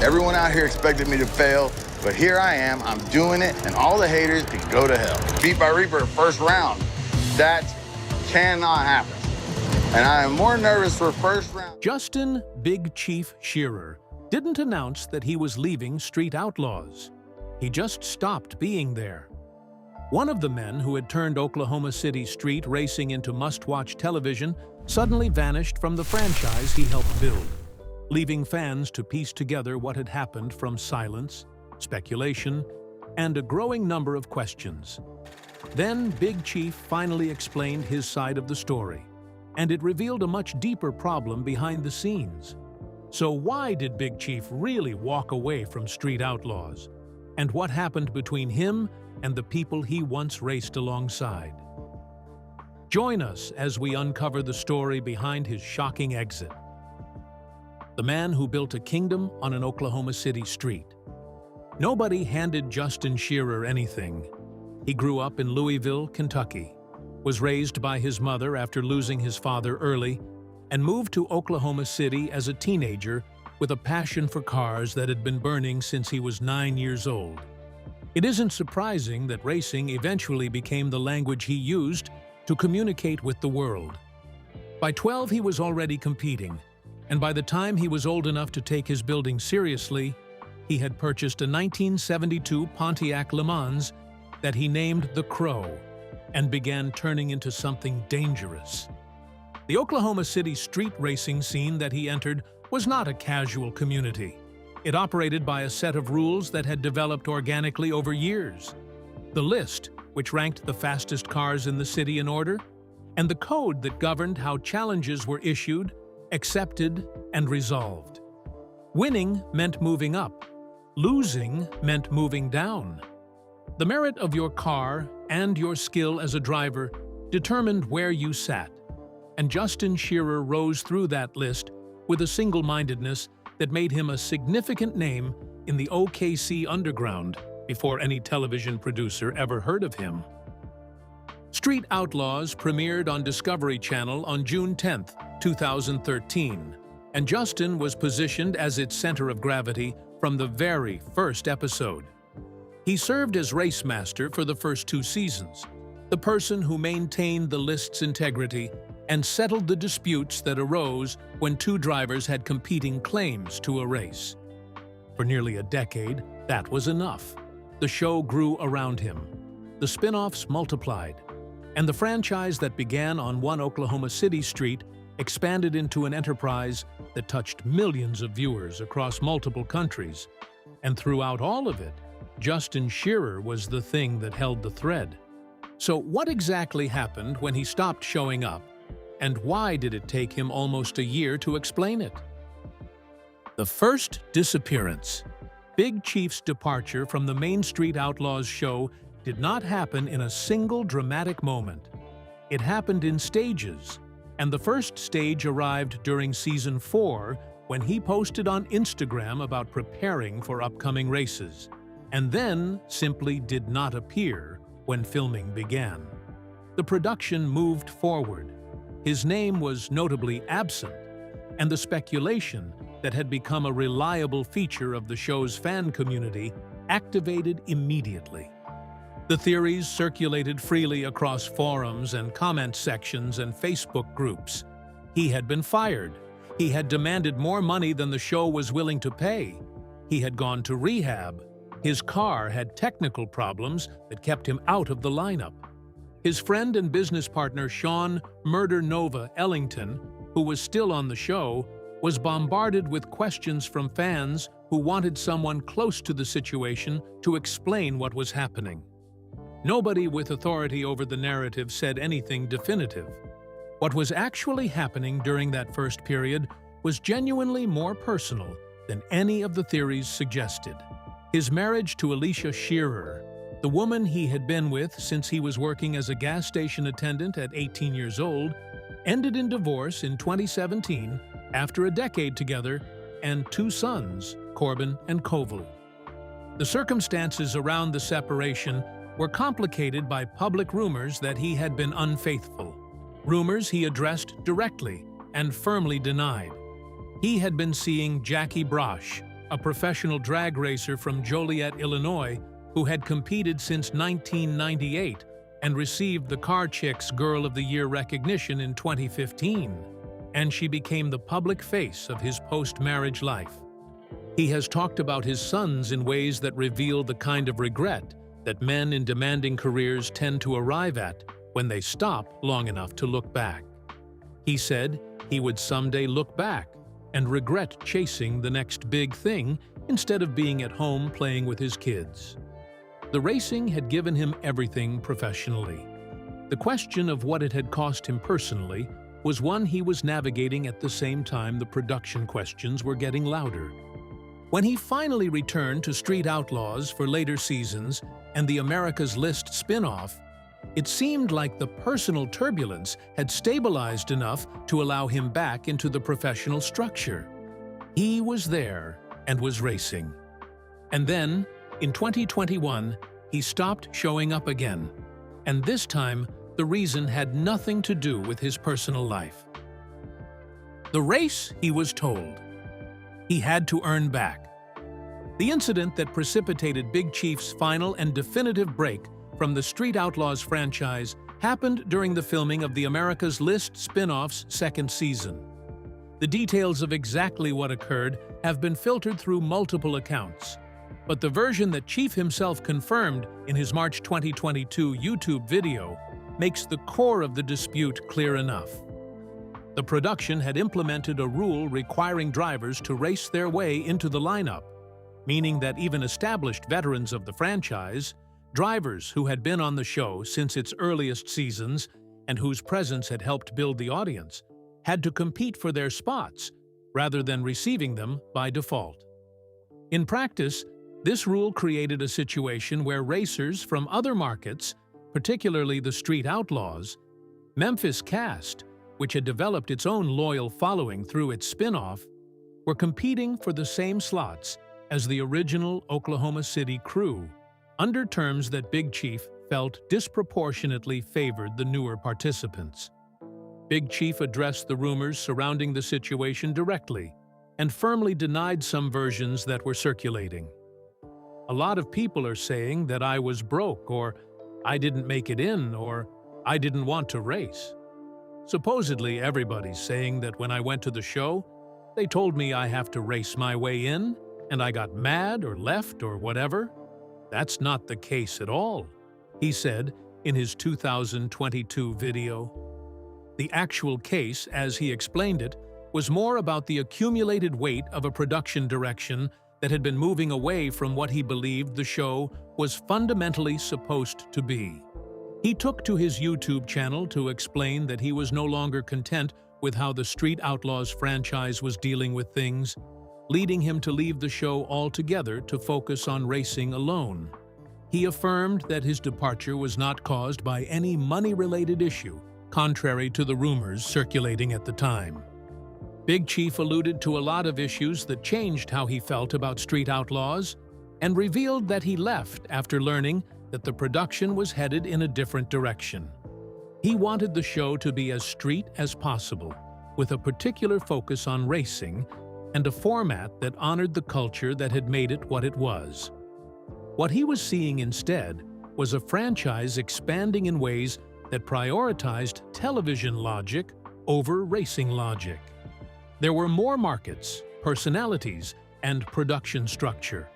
Everyone out here expected me to fail, but here I am, I'm doing it, and all the haters can go to hell. Beat by Reaper, first round. That cannot happen. And I am more nervous for first round. Justin Big Chief Shearer didn't announce that he was leaving Street Outlaws. He just stopped being there. One of the men who had turned Oklahoma City street racing into must-watch television suddenly vanished from the franchise he helped build, leaving fans to piece together what had happened from silence, speculation, and a growing number of questions. Then Big Chief finally explained his side of the story, and it revealed a much deeper problem behind the scenes. So why did Big Chief really walk away from Street Outlaws? And what happened between him and the people he once raced alongside? Join us as we uncover the story behind his shocking exit. The man who built a kingdom on an Oklahoma City street. Nobody handed Justin Shearer anything. He grew up in Louisville, Kentucky, was raised by his mother after losing his father early, and moved to Oklahoma City as a teenager with a passion for cars that had been burning since he was 9 years old. It isn't surprising that racing eventually became the language he used to communicate with the world. By 12, he was already competing, and by the time he was old enough to take his building seriously, he had purchased a 1972 Pontiac Le Mans that he named the Crow, and began turning into something dangerous. The Oklahoma City street racing scene that he entered was not a casual community. It operated by a set of rules that had developed organically over years. The list, which ranked the fastest cars in the city in order, and the code that governed how challenges were issued, accepted, and resolved. Winning meant moving up. Losing meant moving down. The merit of your car and your skill as a driver determined where you sat, and Justin Shearer rose through that list with a single-mindedness that made him a significant name in the OKC underground before any television producer ever heard of him. Street Outlaws premiered on Discovery Channel on June 10, 2013, and Justin was positioned as its center of gravity from the very first episode. He served as race master for the first 2 seasons, the person who maintained the list's integrity and settled the disputes that arose when 2 drivers had competing claims to a race. For nearly a decade, that was enough. The show grew around him. The spin-offs multiplied, and the franchise that began on one Oklahoma City street expanded into an enterprise that touched millions of viewers across multiple countries. And throughout all of it, Justin Shearer was the thing that held the thread. So what exactly happened when he stopped showing up, and why did it take him almost a year to explain it? The first disappearance. Big Chief's departure from the main Street Outlaws show did not happen in a single dramatic moment. It happened in stages, and the first stage arrived during Season 4 when he posted on Instagram about preparing for upcoming races, and then simply did not appear when filming began. The production moved forward. His name was notably absent, and the speculation that had become a reliable feature of the show's fan community activated immediately. The theories circulated freely across forums and comment sections and Facebook groups. He had been fired. He had demanded more money than the show was willing to pay. He had gone to rehab. His car had technical problems that kept him out of the lineup. His friend and business partner Sean "Murder Nova" Ellington, who was still on the show, was bombarded with questions from fans who wanted someone close to the situation to explain what was happening. Nobody with authority over the narrative said anything definitive. What was actually happening during that first period was genuinely more personal than any of the theories suggested. His marriage to Alicia Shearer, the woman he had been with since he was working as a gas station attendant at 18 years old, ended in divorce in 2017 after a decade together and 2 sons, Corbin and Koval. The circumstances around the separation were complicated by public rumors that he had been unfaithful, rumors he addressed directly and firmly denied. He had been seeing Jackie Brosh, a professional drag racer from Joliet, Illinois, who had competed since 1998 and received the Car Chicks Girl of the Year recognition in 2015, and she became the public face of his post-marriage life. He has talked about his sons in ways that reveal the kind of regret that men in demanding careers tend to arrive at when they stop long enough to look back. He said he would someday look back and regret chasing the next big thing instead of being at home playing with his kids. The racing had given him everything professionally. The question of what it had cost him personally was one he was navigating at the same time the production questions were getting louder. When he finally returned to Street Outlaws for later seasons and the America's List spin-off, it seemed like the personal turbulence had stabilized enough to allow him back into the professional structure. He was there and was racing. And then, in 2021, he stopped showing up again, and this time the reason had nothing to do with his personal life. The race, he was told, he had to earn back. The incident that precipitated Big Chief's final and definitive break from the Street Outlaws franchise happened during the filming of the America's List spin-off's second season. The details of exactly what occurred have been filtered through multiple accounts, but the version that Chief himself confirmed in his March 2022 YouTube video makes the core of the dispute clear enough. The production had implemented a rule requiring drivers to race their way into the lineup, meaning that even established veterans of the franchise, drivers who had been on the show since its earliest seasons and whose presence had helped build the audience, had to compete for their spots rather than receiving them by default. In practice, this rule created a situation where racers from other markets, particularly the Street Outlaws, Memphis Cast, which had developed its own loyal following through its spin-off, were competing for the same slots as the original Oklahoma City crew, under terms that Big Chief felt disproportionately favored the newer participants. Big Chief addressed the rumors surrounding the situation directly and firmly denied some versions that were circulating. A lot of people are saying that I was broke, or I didn't make it in, or I didn't want to race. Supposedly everybody's saying that when I went to the show, they told me I have to race my way in, and I got mad or left or whatever. That's not the case at all, he said in his 2022 video. The actual case, as he explained it, was more about the accumulated weight of a production direction that had been moving away from what he believed the show was fundamentally supposed to be. He took to his YouTube channel to explain that he was no longer content with how the Street Outlaws franchise was dealing with things, leading him to leave the show altogether to focus on racing alone. He affirmed that his departure was not caused by any money-related issue, contrary to the rumors circulating at the time. Big Chief alluded to a lot of issues that changed how he felt about Street Outlaws and revealed that he left after learning that the production was headed in a different direction. He wanted the show to be as street as possible, with a particular focus on racing and a format that honored the culture that had made it what it was. What he was seeing instead was a franchise expanding in ways that prioritized television logic over racing logic. There were more markets, personalities, and production structure,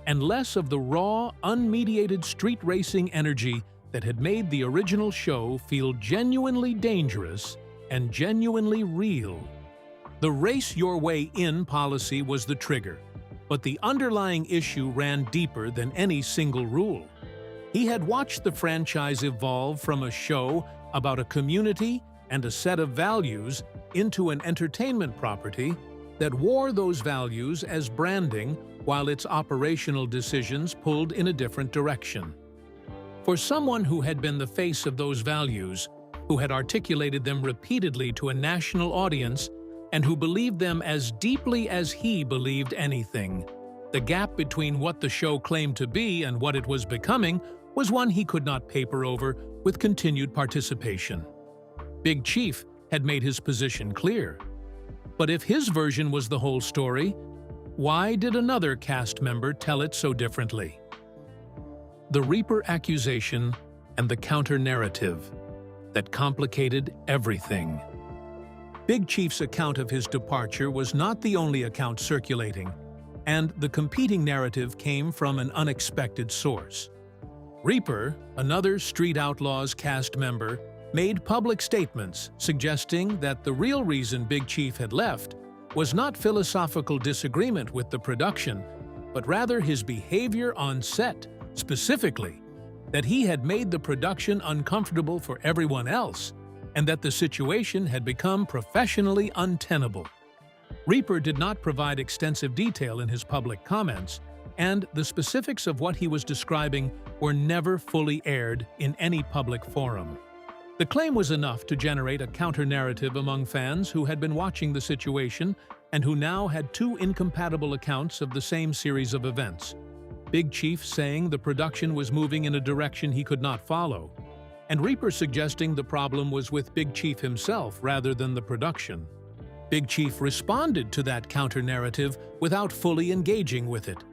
and less of the raw, unmediated street racing energy that had made the original show feel genuinely dangerous and genuinely real. The race your way in policy was the trigger, but the underlying issue ran deeper than any single rule. He had watched the franchise evolve from a show about a community and a set of values into an entertainment property that wore those values as branding while its operational decisions pulled in a different direction. For someone who had been the face of those values, who had articulated them repeatedly to a national audience, and who believed them as deeply as he believed anything, the gap between what the show claimed to be and what it was becoming was one he could not paper over with continued participation. Big Chief had made his position clear. But if his version was the whole story, why did another cast member tell it so differently? The Reaper accusation and the counter-narrative that complicated everything. Big Chief's account of his departure was not the only account circulating, and the competing narrative came from an unexpected source. Reaper, another Street Outlaws cast member, made public statements suggesting that the real reason Big Chief had left was not philosophical disagreement with the production, but rather his behavior on set, specifically that he had made the production uncomfortable for everyone else and that the situation had become professionally untenable. Reaper did not provide extensive detail in his public comments, and the specifics of what he was describing were never fully aired in any public forum. The claim was enough to generate a counter-narrative among fans who had been watching the situation and who now had two incompatible accounts of the same series of events. Big Chief saying the production was moving in a direction he could not follow, and Reaper suggesting the problem was with Big Chief himself rather than the production. Big Chief responded to that counter-narrative without fully engaging with it.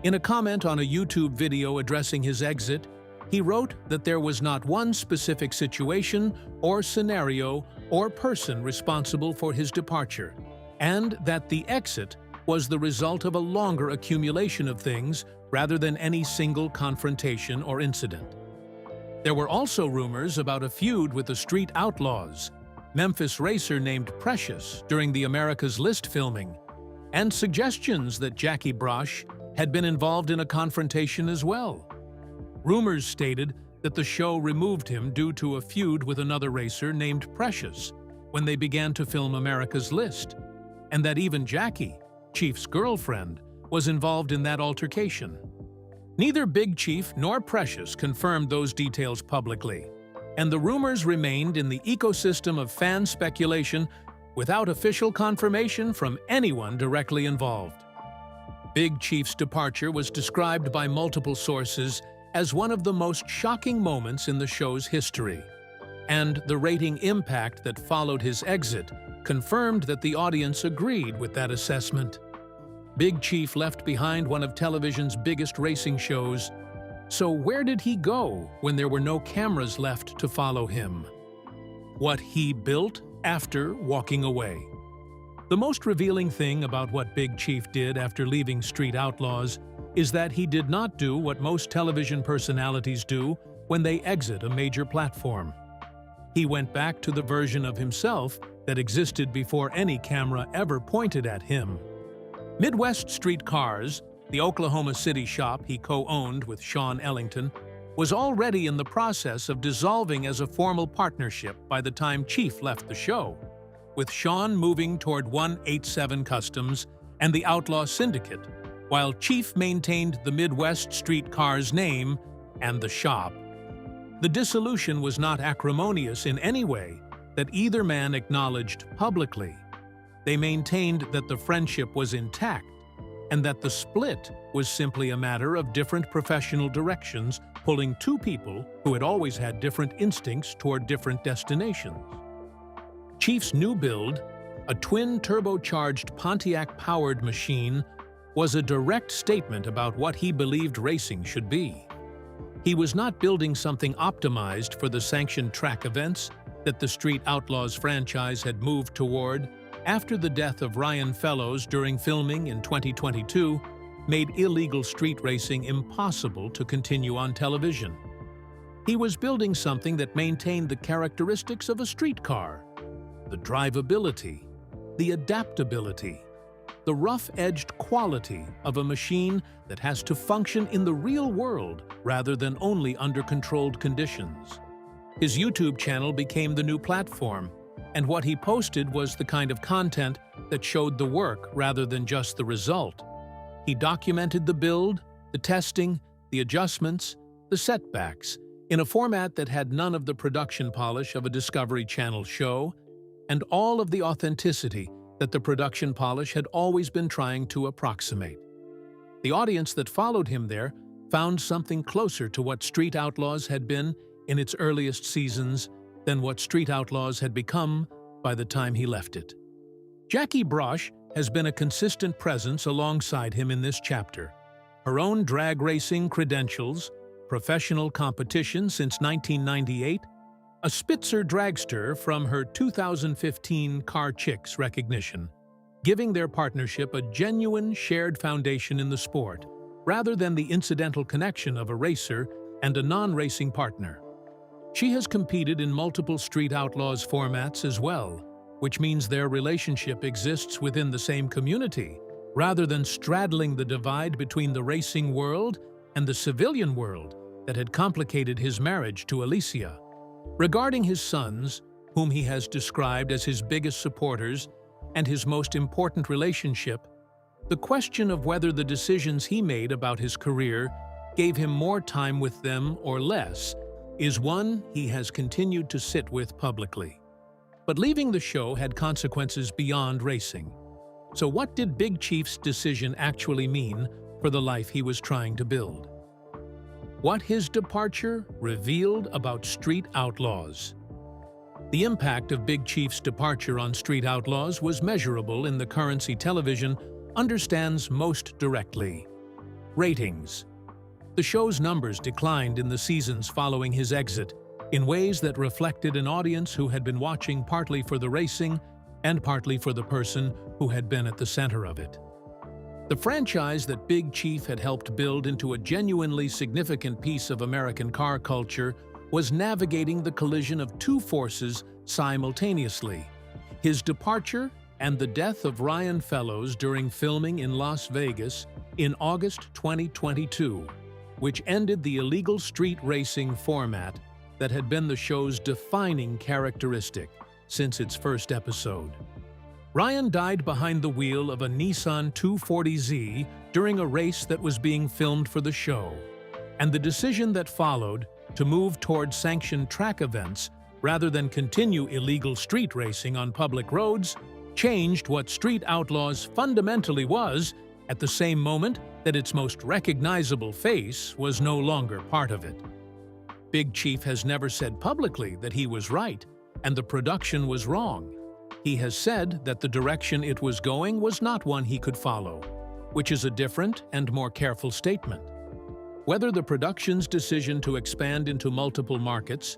In a comment on a YouTube video addressing his exit, he wrote that there was not one specific situation or scenario or person responsible for his departure, and that the exit was the result of a longer accumulation of things rather than any single confrontation or incident. There were also rumors about a feud with the Street Outlaws, Memphis racer named Precious during the America's List filming, and suggestions that Jackie Brosh had been involved in a confrontation as well. Rumors stated that the show removed him due to a feud with another racer named Precious when they began to film America's List, and that even Jackie, Chief's girlfriend, was involved in that altercation. Neither Big Chief nor Precious confirmed those details publicly, and the rumors remained in the ecosystem of fan speculation without official confirmation from anyone directly involved. Big Chief's departure was described by multiple sources as one of the most shocking moments in the show's history, and the rating impact that followed his exit confirmed that the audience agreed with that assessment. Big Chief left behind one of television's biggest racing shows, so where did he go when there were no cameras left to follow him? What he built after walking away. The most revealing thing about what Big Chief did after leaving Street Outlaws is that he did not do what most television personalities do when they exit a major platform. He went back to the version of himself that existed before any camera ever pointed at him. Midwest Street Cars, the Oklahoma City shop he co-owned with Sean Ellington, was already in the process of dissolving as a formal partnership by the time Chief left the show, with Sean moving toward 187 Customs and the Outlaw Syndicate, while Chief maintained the Midwest Street Cars name and the shop. The dissolution was not acrimonious in any way that either man acknowledged publicly. They maintained that the friendship was intact and that the split was simply a matter of different professional directions pulling two people who had always had different instincts toward different destinations. Chief's new build, a twin-turbocharged Pontiac-powered machine, was a direct statement about what he believed racing should be. He was not building something optimized for the sanctioned track events that the Street Outlaws franchise had moved toward after the death of Ryan Fellows during filming in 2022 made illegal street racing impossible to continue on television. He was building something that maintained the characteristics of a street car: the drivability, the adaptability, the rough-edged quality of a machine that has to function in the real world rather than only under controlled conditions. His YouTube channel became the new platform, and what he posted was the kind of content that showed the work rather than just the result. He documented the build, the testing, the adjustments, the setbacks, in a format that had none of the production polish of a Discovery Channel show, and all of the authenticity that the production polish had always been trying to approximate. The audience that followed him there found something closer to what Street Outlaws had been in its earliest seasons than what Street Outlaws had become by the time he left it. Jackie Brosh has been a consistent presence alongside him in this chapter. Her own drag racing credentials, professional competition since 1998, a Spitzer dragster from her 2015 Car Chicks recognition, giving their partnership a genuine shared foundation in the sport, rather than the incidental connection of a racer and a non-racing partner. She has competed in multiple Street Outlaws formats as well, which means their relationship exists within the same community, rather than straddling the divide between the racing world and the civilian world that had complicated his marriage to Alicia. Regarding his sons, whom he has described as his biggest supporters and his most important relationship, the question of whether the decisions he made about his career gave him more time with them or less is one he has continued to sit with publicly. But leaving the show had consequences beyond racing. So what did Big Chief's decision actually mean for the life he was trying to build? What his departure revealed about Street Outlaws. The impact of Big Chief's departure on Street Outlaws was measurable in the currency television understands most directly. Ratings. The show's numbers declined in the seasons following his exit, in ways that reflected an audience who had been watching partly for the racing and partly for the person who had been at the center of it. The franchise that Big Chief had helped build into a genuinely significant piece of American car culture was navigating the collision of two forces simultaneously: his departure and the death of Ryan Fellows during filming in Las Vegas in August 2022, which ended the illegal street racing format that had been the show's defining characteristic since its first episode. Ryan died behind the wheel of a Nissan 240Z during a race that was being filmed for the show, and the decision that followed to move toward sanctioned track events rather than continue illegal street racing on public roads changed what Street Outlaws fundamentally was at the same moment that its most recognizable face was no longer part of it. Big Chief has never said publicly that he was right and the production was wrong. He has said that the direction it was going was not one he could follow, which is a different and more careful statement. Whether the production's decision to expand into multiple markets,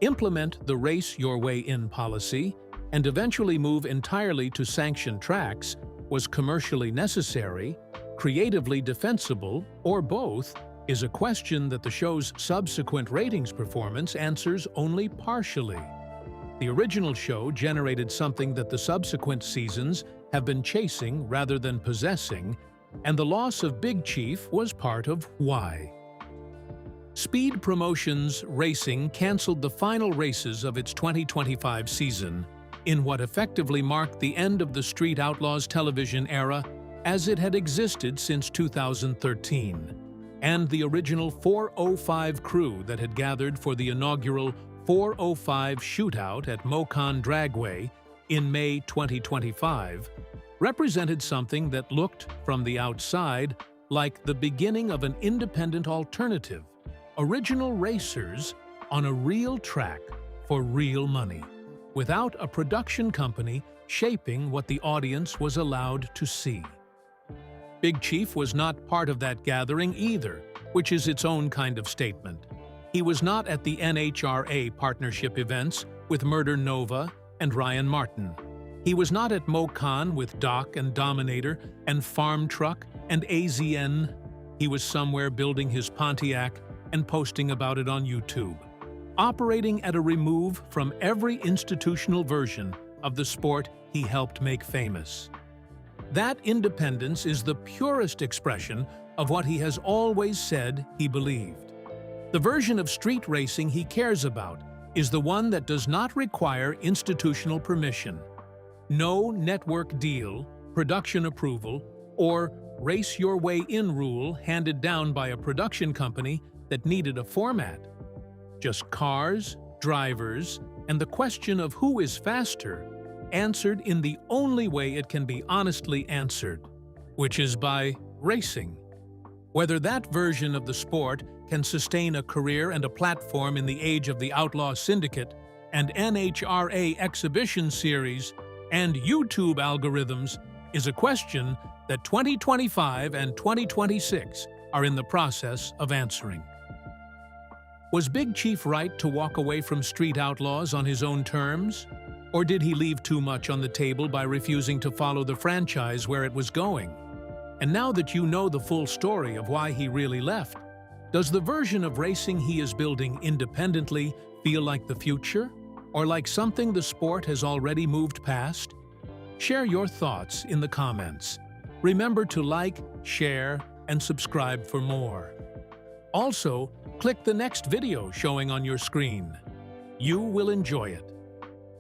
implement the race your way in policy, and eventually move entirely to sanctioned tracks was commercially necessary, creatively defensible, or both, is a question that the show's subsequent ratings performance answers only partially. The original show generated something that the subsequent seasons have been chasing rather than possessing, and the loss of Big Chief was part of why. Speed Promotions Racing canceled the final races of its 2025 season, in what effectively marked the end of the Street Outlaws television era as it had existed since 2013, and the original 405 crew that had gathered for the inaugural 405 shootout at Mocon Dragway in May 2025 represented something that looked, from the outside, like the beginning of an independent alternative, original racers on a real track for real money, without a production company shaping what the audience was allowed to see. Big Chief was not part of that gathering either, which is its own kind of statement. He was not at the NHRA partnership events with Murder Nova and Ryan Martin. He was not at Mocon with Doc and Dominator and Farm Truck and AZN. He was somewhere building his Pontiac and posting about it on YouTube, operating at a remove from every institutional version of the sport he helped make famous. That independence is the purest expression of what he has always said he believed. The version of street racing he cares about is the one that does not require institutional permission. No network deal, production approval, or race your way in rule handed down by a production company that needed a format. Just cars, drivers, and the question of who is faster, answered in the only way it can be honestly answered, which is by racing. Whether that version of the sport can sustain a career and a platform in the age of the Outlaw Syndicate and NHRA exhibition series and YouTube algorithms is a question that 2025 and 2026 are in the process of answering. Was Big Chief right to walk away from Street Outlaws on his own terms? Or did he leave too much on the table by refusing to follow the franchise where it was going? And now that you know the full story of why he really left, does the version of racing he is building independently feel like the future? Or like something the sport has already moved past? Share your thoughts in the comments. Remember to like, share, and subscribe for more. Also, click the next video showing on your screen. You will enjoy it.